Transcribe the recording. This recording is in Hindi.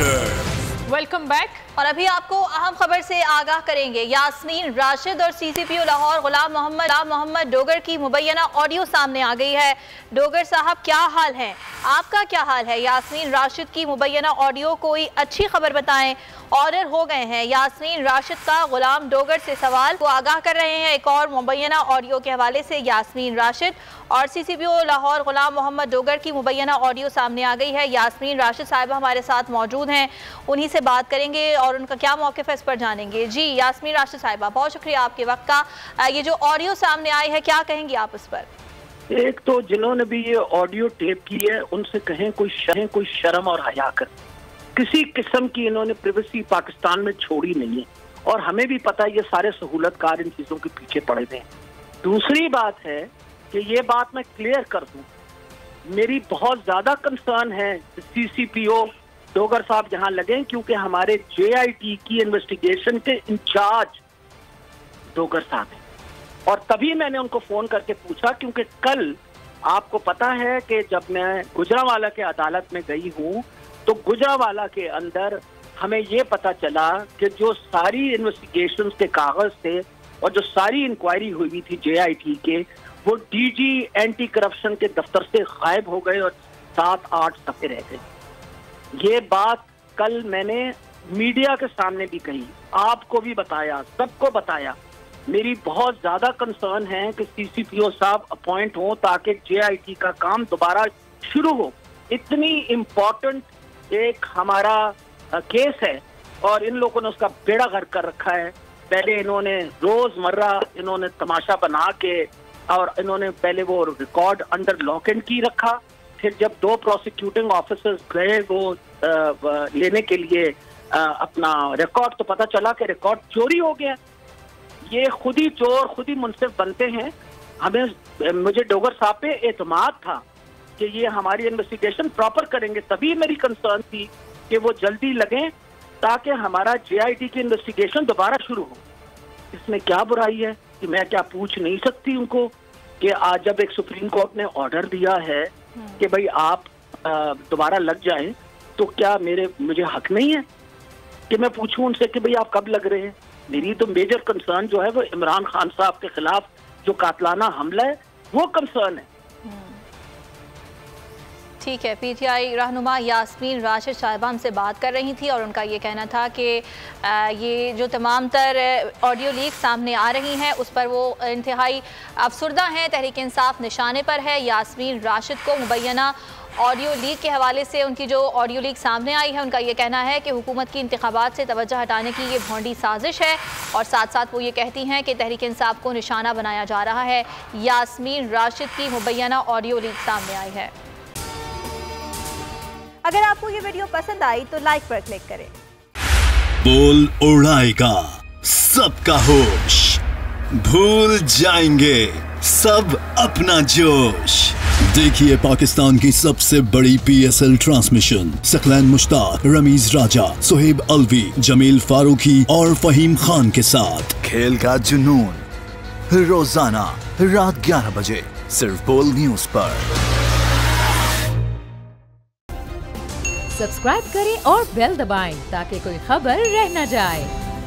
Welcome back. और अभी आपको अहम खबर से आगाह करेंगे। यास्मीन राशिद और सीसीपीओ लाहौर गुलाम मोहम्मद डोगर की मुबैना ऑडियो सामने आ गई है। डोगर साहब, क्या हाल है? आपका क्या हाल है? यास्मीन राशिद की मुबैना ऑडियो, कोई अच्छी खबर बताएं। ऑर्डर हो गए हैं। यास्मीन राशिद का गुलाम डोगर से सवाल को आगाह कर रहे हैं। एक और मुबैना ऑडियो के हवाले से यास्मीन राशिद और सीसीपीओ लाहौर गुलाम मोहम्मद डोगर की मुबैना ऑडियो सामने आ गई है। यास्मीन राशिद साहिबा हमारे साथ मौजूद हैं, उन्हीं से बात करेंगे और उनका क्या मौक़िफ़ है इस पर जानेंगे। जी यास्मीन राशिद साहिबा, बहुत शुक्रिया आपके वक्त का। ये जो ऑडियो सामने आई है, क्या कहेंगी आप इस पर? एक तो जिन्होंने भी ये ऑडियो टेप की है उनसे कहें कोई शर्म और हया कर। किसी किस्म की इन्होंने प्राइवेसी पाकिस्तान में छोड़ी नहीं है और हमें भी पता है ये सारे सहूलतकार इन चीजों के पीछे पड़े हुए हैं। दूसरी बात है कि ये बात मैं क्लियर कर दूं, मेरी बहुत ज्यादा कंसर्न है सीसीपीओ डोगर साहब यहाँ लगे, क्योंकि हमारे जेआईटी की इन्वेस्टिगेशन के इंचार्ज डोगर साहब हैं। और तभी मैंने उनको फोन करके पूछा, क्योंकि कल आपको पता है कि जब मैं गुजरांवाला के अदालत में गई हूँ तो गुजरांवाला के अंदर हमें ये पता चला कि जो सारी इन्वेस्टिगेशंस के कागज थे और जो सारी इंक्वायरी हुई थी जेआईटी के, वो डीजी एंटी करप्शन के दफ्तर से गायब हो गए और 7-8 सफ़े रह गए। ये बात कल मैंने मीडिया के सामने भी कही, आपको भी बताया, सबको बताया। मेरी बहुत ज्यादा कंसर्न है कि सीसीपीओ साहब अपॉइंट हो ताकि जेआईटी का काम दोबारा शुरू हो। इतनी इम्पोर्टेंट एक हमारा केस है और इन लोगों ने उसका बेड़ा गर्क कर रखा है। पहले इन्होंने रोजमर्रा इन्होंने तमाशा बना के और इन्होंने पहले वो रिकॉर्ड अंडर लॉक एंड की रखा, फिर जब 2 प्रोसिक्यूटिंग ऑफिसर्स गए वो लेने के लिए अपना रिकॉर्ड, तो पता चला कि रिकॉर्ड चोरी हो गया। ये खुद ही चोर खुद ही मुनसिफ बनते हैं। मुझे डोगर साहब पे एतमाद था कि ये हमारी इन्वेस्टिगेशन प्रॉपर करेंगे, तभी मेरी कंसर्न थी कि वो जल्दी लगें ताकि हमारा जेआईटी की इन्वेस्टिगेशन दोबारा शुरू हो। इसमें क्या बुराई है कि मैं क्या पूछ नहीं सकती उनको कि आज जब एक सुप्रीम कोर्ट ने ऑर्डर दिया है कि भाई आप दोबारा लग जाएं, तो क्या मुझे हक नहीं है कि मैं पूछूं उनसे कि भाई आप कब लग रहे हैं? मेरी तो मेजर कंसर्न जो है वो इमरान खान साहब के खिलाफ जो कातलाना हमला है वो कंसर्न है। ठीक है। पीटीआई रहनुमा यास्मीन राशिद साहिबा हमसे बात कर रही थी और उनका ये कहना था कि ये जो तमाम तर ऑडियो लीक सामने आ रही हैं उस पर वो इंतहाई अफसुर्दा हैं। तहरीक इंसाफ निशाने पर है। यास्मीन राशिद को मुबैना ऑडियो लीक के हवाले से उनकी जो ऑडियो लीक सामने आई है, उनका ये कहना है कि हुकूमत की इंतखाबात से तवज्जो हटाने की ये भोंडी साजिश है और साथ साथ वो ये कहती हैं कि तहरीक इंसाफ को निशाना बनाया जा रहा है। यास्मीन राशिद की मुबैना ऑडियो लीक सामने आई है। अगर आपको ये वीडियो पसंद आई तो लाइक पर क्लिक करें। बोल उड़ाएगा सबका होश, भूल जाएंगे सब अपना जोश। देखिए पाकिस्तान की सबसे बड़ी PSL ट्रांसमिशन सकलैन मुश्ताक, रमीज राजा, सुहेब अलवी, जमील फारूकी और फहीम खान के साथ खेल का जुनून रोजाना रात 11 बजे सिर्फ बोल न्यूज पर। सब्सक्राइब करें और बेल दबाएं ताकि कोई खबर रह न जाए।